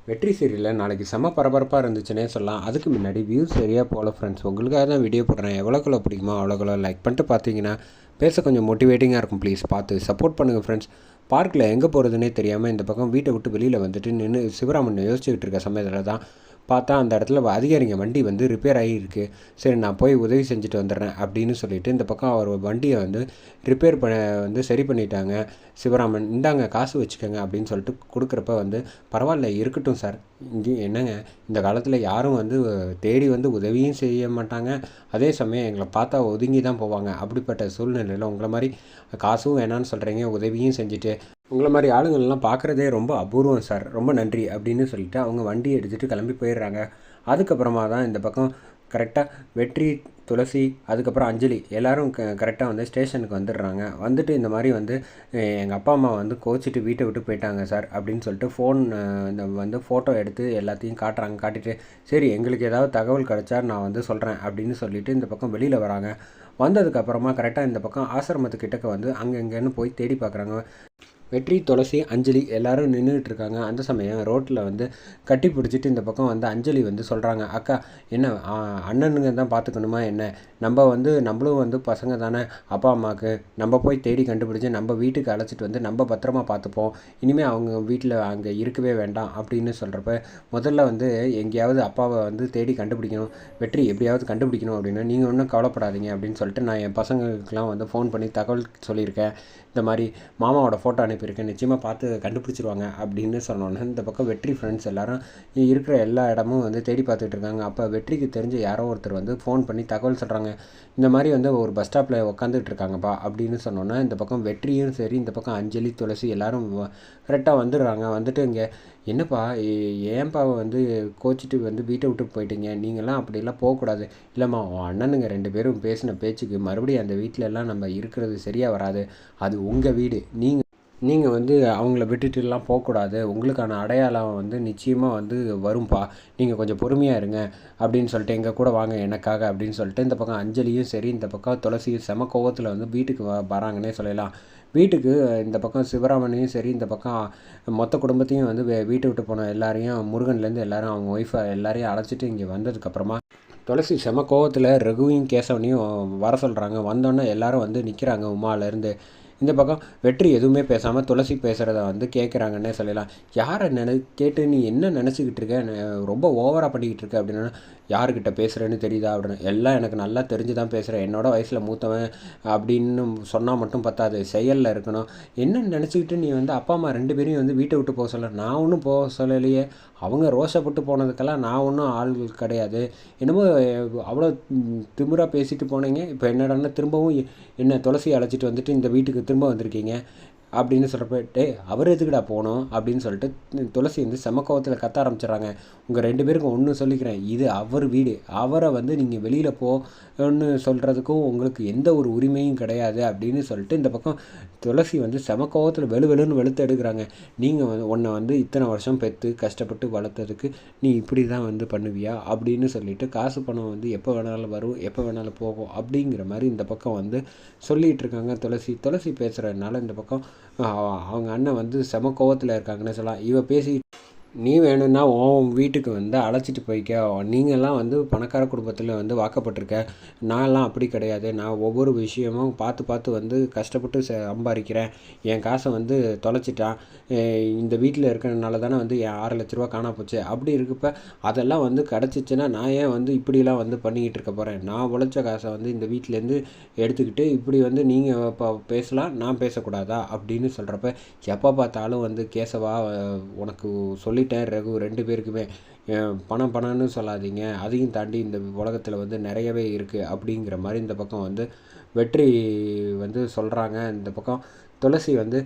வெற்றி சீரியலில் நாளைக்கு செம பரபரப்பாக இருந்துச்சுன்னே சொல்லலாம். அதுக்கு முன்னாடி வியூஸ் சரியாக போகல ஃப்ரெண்ட்ஸ். உங்களுக்காக தான் வீடியோ போடுறேன். எவ்வளோக்குள்ள பிடிக்குமோ அவ்வளோக்குள்ள லைக் பண்ணிட்டு பார்த்தீங்கன்னா பேச கொஞ்சம் மோட்டிவேட்டிங்காக இருக்கும். ப்ளீஸ் பார்த்து சப்போர்ட் பண்ணுங்கள் ஃப்ரெண்ட்ஸ். பார்க்கில் எங்கே போகிறதுனே தெரியாமல் இந்த பக்கம் வீட்டை விட்டு வெளியில் வந்துட்டு நின்று சிவராமன் யோசிச்சுக்கிட்டு இருக்க சமயத்தில் தான் பார்த்தா அந்த இடத்துல அதிகாரிங்க வண்டி வந்து ரிப்பேர் ஆகியிருக்கு. சரி நான் போய் உதவி செஞ்சுட்டு வந்துடுறேன் அப்படின்னு சொல்லிட்டு இந்த பக்கம் அவர் வண்டியை வந்து ரிப்பேர் வந்து சரி பண்ணிட்டாங்க. சிவராமன் இந்தாங்க காசு வச்சுக்கோங்க அப்படின்னு சொல்லிட்டு கொடுக்குறப்ப வந்து பரவாயில்ல இருக்கட்டும் சார். இங்கே என்னங்க இந்த காலத்தில் யாரும் வந்து தேடி வந்து உதவியும் செய்ய மாட்டாங்க, அதே சமயம் எங்களை பார்த்தா ஒதுங்கி தான் போவாங்க. அப்படிப்பட்ட சூழ்நிலையில் உங்களை மாதிரி காசும் வேணான்னு சொல்கிறீங்க, உதவியும் செஞ்சுட்டு உங்களை மாதிரி ஆளுங்கள்லாம் பார்க்குறதே ரொம்ப அபூர்வம் சார், ரொம்ப நன்றி அப்படின்னு சொல்லிட்டு அவங்க வண்டியை எடுத்துகிட்டு கிளம்பி போயிடுறாங்க. அதுக்கப்புறமா தான் இந்த பக்கம் கரெக்டாக வெற்றி, துளசி, அதுக்கப்புறம் அஞ்சலி எல்லோரும் கரெக்டாக வந்து ஸ்டேஷனுக்கு வந்துடுறாங்க. வந்துட்டு இந்த மாதிரி வந்து எங்கள் அப்பா அம்மா வந்து கோச்சிட்டு வீட்டை விட்டு போயிட்டாங்க சார் அப்படின்னு சொல்லிட்டு இந்த வந்து ஃபோட்டோ எடுத்து எல்லாத்தையும் காட்டுறாங்க. காட்டிட்டு சரி எங்களுக்கு ஏதாவது தகவல் கிடச்சா நான் வந்து சொல்கிறேன் அப்படின்னு சொல்லிட்டு இந்த பக்கம் வெளியில் வராங்க. வந்ததுக்கப்புறமா கரெக்டாக இந்த பக்கம் ஆசிரமத்துக்கிட்டக்க வந்து அங்கே இங்கேன்னு போய் தேடி பார்க்குறாங்க. வெற்றி, துளசி, அஞ்சலி எல்லோரும் நின்றுட்டு இருக்காங்க. அந்த சமயம் ரோட்டில் வந்து கட்டி பிடிச்சிட்டு இந்த பக்கம் வந்து அஞ்சலி வந்து சொல்கிறாங்க, அக்கா என்ன அண்ணனுங்க தான் பார்த்துக்கணுமா என்ன, நம்மளும் வந்து பசங்க தானே அப்பா அம்மாவுக்கு, நம்ம போய் தேடி கண்டுபிடிச்சி நம்ம வீட்டுக்கு அழைச்சிட்டு வந்து நம்ம பத்திரமா பார்த்துப்போம், இனிமேல் அவங்க வீட்டில் அங்கே இருக்கவே வேண்டாம் அப்படின்னு சொல்கிறப்ப முதல்ல வந்து எங்கேயாவது அப்பாவை வந்து தேடி கண்டுபிடிக்கணும், வெற்றி எப்படியாவது கண்டுபிடிக்கணும் அப்படின்னா நீங்கள் ஒன்றும் கவலைப்படாதீங்க அப்படின்னு சொல்லிட்டு நான் என் பசங்களுக்கெலாம் வந்து ஃபோன் பண்ணி தகவல் சொல்லியிருக்கேன். இந்த மாதிரி மாமாவோட ஃபோட்டோ அனுப்பியிருக்கேன், நிச்சயமாக பார்த்து கண்டுபிடிச்சிருவாங்க அப்படின்னு சொன்னோன்னே இந்த பக்கம் வெற்றி ஃப்ரெண்ட்ஸ் எல்லோரும் இருக்கிற எல்லா இடமும் வந்து தேடி பார்த்துட்டு இருக்காங்க. அப்போ வெற்றிக்கு தெரிஞ்ச யாரோ ஒருத்தர் வந்து ஃபோன் பண்ணி தகவல் சொல்கிறாங்க, இந்த மாதிரி வந்து ஒரு பஸ் ஸ்டாப்பில் உட்காந்துட்டு இருக்காங்கப்பா அப்படின்னு சொன்னோன்னே இந்த பக்கம் வெற்றியும் சரி, இந்த பக்கம் அஞ்சலி, துளசி எல்லோரும் கரெக்டாக வந்துடுறாங்க. வந்துட்டு இங்கே என்னப்பா ஏன்ப்பா வந்து கோச்சிட்டு வந்து வீட்டை விட்டு போயிட்டீங்க, நீங்கள்லாம் அப்படிலாம் போகக்கூடாது. இல்லைம்மா அண்ணனுங்க 2 பேரும் பேசின பேச்சுக்கு மறுபடியும் அந்த வீட்டிலலாம் நம்ம இருக்கிறது சரியாக வராது, அது உங்கள் வீடு, நீங்கள் வந்து அவங்கள விட்டுட்டுலாம் போகக்கூடாது, உங்களுக்கான அடையாளம் வந்து நிச்சயமாக வந்து வரும்பா, நீங்கள் கொஞ்சம் பொறுமையாக இருங்க அப்படின்னு சொல்லிட்டு எங்கள் கூட வாங்க எனக்காக அப்படின்னு சொல்லிட்டு இந்த பக்கம் அஞ்சலியும் சரி, இந்த பக்கம் துளசியும் செம கோவத்தில் வந்து வீட்டுக்கு வராங்கன்னே சொல்லலாம். வீட்டுக்கு இந்த பக்கம் சிவராமனையும் சரி, இந்த பக்கம் மொத்த குடும்பத்தையும் வந்து வீட்டை விட்டு போன எல்லாரையும், முருகன்லேருந்து எல்லோரும் அவங்க ஒய்ஃபை எல்லாரையும் அழைச்சிட்டு இங்கே வந்ததுக்கப்புறமா துளசி செம கோவத்தில் ரகுவையும் கேசவனையும் வர சொல்கிறாங்க. வந்தோன்னே எல்லோரும் வந்து நிற்கிறாங்க உமாலேருந்து. இந்த பக்கம் வெற்றி எதுவுமே பேசாமல் துளசி பேசுகிறத வந்து கேட்குறாங்கன்னே சொல்லலாம். யாரை கேட்டு நீ என்ன நினச்சிக்கிட்டு இருக்க, ரொம்ப ஓவராக பண்ணிக்கிட்டு இருக்க அப்படின்னா, யாருக்கிட்ட பேசுகிறேன்னு தெரியுதா அப்படின்னு, எல்லாம் எனக்கு நல்லா தெரிஞ்சு தான் பேசுகிறேன், என்னோட வயசில் மூத்தவன் அப்படின்னு சொன்னால் மட்டும் பத்தாது, செயலில் இருக்கணும். என்ன நினச்சிக்கிட்டு நீ வந்து அப்பா அம்மா 2 பேரையும் வந்து வீட்டை விட்டு போக சொல்ல, நான் ஒன்றும் போக சொல்லலையே, அவங்க ரோஷப்பட்டு போனதுக்கெல்லாம் நான் ஒன்றும் ஆள் கிடையாது, என்னமோ அவ்வளோ திமிராக பேசிட்டு போனீங்க, இப்போ என்னடான்னா திரும்பவும் என்ன துளசி அழைச்சிட்டு வந்துட்டு இந்த வீட்டுக்கு திரும்ப வந்திருக்கீங்க அப்படின்னு சொல்கிறப்ப, அவர் எதுக்குடா போகணும் அப்படின்னு சொல்லிட்டு துளசி வந்து செம கோவத்தில் கத்த ஆரம்பிச்சிடறாங்க. உங்கள் 2 பேருக்கும் ஒன்று சொல்லிக்கிறேன், இது அவர் வீடு, அவரை வந்து நீங்கள் வெளியில் போன்னு சொல்கிறதுக்கும் உங்களுக்கு எந்த ஒரு உரிமையும் கிடையாது அப்படின்னு சொல்லிட்டு இந்த பக்கம் துளசி வந்து செம கோவத்தில் வெளுன்னு வெளுத்து எடுக்கிறாங்க. நீங்கள் வந்து உன்னை வந்து இத்தனை வருஷம் பெற்று கஷ்டப்பட்டு வளர்த்ததுக்கு நீ இப்படி தான் வந்து பண்ணுவியா அப்படின்னு சொல்லிட்டு, காசு பணம் வந்து எப்போ வேணாலும் வரும், எப்போ வேணாலும் போகும் அப்படிங்கிற மாதிரி இந்த பக்கம் வந்து சொல்லிகிட்டு இருக்காங்க. துளசி பேசுகிறதுனால இந்த பக்கம் அவங்க அண்ணன் வந்து செம கோவத்தில் இருக்காங்கன்னு சொல்லலாம். இவ பேசி நீ வேணும்னா உன் வீட்டுக்கு வந்து அழைச்சிட்டு போய்க்க, நீங்கள்லாம் வந்து பணக்கார குடும்பத்தில் வந்து வாக்கப்பட்டிருக்க, நான்லாம் அப்படி கிடையாது, நான் ஒவ்வொரு விஷயமும் பார்த்து வந்து கஷ்டப்பட்டு சம்பாதிக்கிறேன், என் காசை வந்து தொலைச்சிட்டான், இந்த வீட்டில் இருக்கிறதுனால தானே வந்து என் 6 லட்ச ரூபா காணா போச்சு, அப்படி இருக்கப்ப அதெல்லாம் வந்து கிடச்சிச்சின்னா நான் ஏன் வந்து இப்படிலாம் வந்து பண்ணிக்கிட்டு இருக்க போகிறேன், நான் உழைச்ச காசை வந்து இந்த வீட்டிலேருந்து எடுத்துக்கிட்டு இப்படி வந்து நீங்கள் இப்போ பேசலாம், நான் பேசக்கூடாதா அப்படின்னு சொல்கிறப்ப, எப்போ பார்த்தாலும் வந்து கேசவா உனக்கு சொல்லிட்டேன் ரகு 2 பேருக்குமே பணம்னு சொல்லாதீங்க, அதையும் தாண்டி இந்த உலகத்தில் வந்து நிறையவே இருக்குது அப்படிங்கிற மாதிரி இந்த பக்கம் வந்து வெற்றி வந்து சொல்கிறாங்க. இந்த பக்கம் துளசி வந்து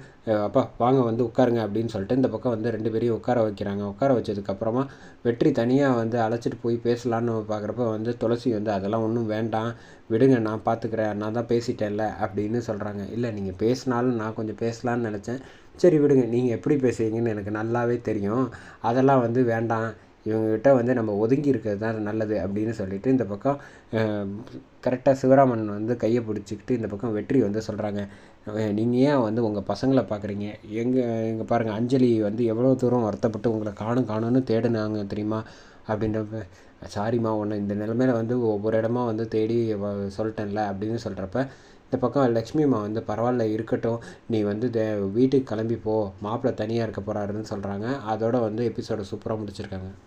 அப்பா வாங்க வந்து உட்காருங்க அப்படின்னு சொல்லிட்டு இந்த பக்கம் வந்து 2 பேரையும் உட்கார வைக்கிறாங்க. உட்கார வச்சதுக்கப்புறமா வெற்றி தனியாக வந்து அழைச்சிட்டு போய் பேசலான்னு பார்க்குறப்ப வந்து துளசி வந்து அதெல்லாம் ஒன்றும் வேண்டாம் விடுங்க, நான் பார்த்துக்கிறேன், நான் தான் பேசிட்டேன்ல அப்படின்னு சொல்கிறாங்க. இல்லை நீங்கள் பேசினாலும் நான் கொஞ்சம் பேசலான்னு நினச்சேன், சரி விடுங்க, நீங்கள் எப்படி பேசுவீங்கன்னு எனக்கு நல்லாவே தெரியும், அதெல்லாம் வந்து வேண்டாம், இவங்ககிட்ட வந்து நம்ம ஒதுங்கி இருக்கிறது தான் நல்லது அப்படின்னு சொல்லிட்டு இந்த பக்கம் கரெக்டாக சிவராமன் வந்து கையை பிடிச்சிக்கிட்டு இந்த பக்கம் வெற்றி வந்து சொல்கிறாங்க, நீங்கள் ஏன் வந்து உங்கள் பசங்களை பார்க்குறீங்க, எங்கே பாருங்கள் அஞ்சலி வந்து எவ்வளோ தூரம் வருத்தப்பட்டு உங்களை காணும்னு தேடினாங்க தெரியுமா அப்படின்றப்ப, சாரிம்மா உன்னை இந்த நிலைமையில் வந்து ஒவ்வொரு இடமா வந்து தேடி சொல்லிட்டேன்ல அப்படின்னு சொல்கிறப்ப, இந்த பக்கம் லக்ஷ்மிம்மா வந்து பரவாயில்ல இருக்கட்டும், நீ வந்து வீட்டுக்கு கிளம்பி போ, மாப்பிள்ளை தனியாக இருக்க போகிறாருன்னு சொல்கிறாங்க. அதோட வந்து எபிசோடை சூப்பராக முடிச்சிருக்காங்க.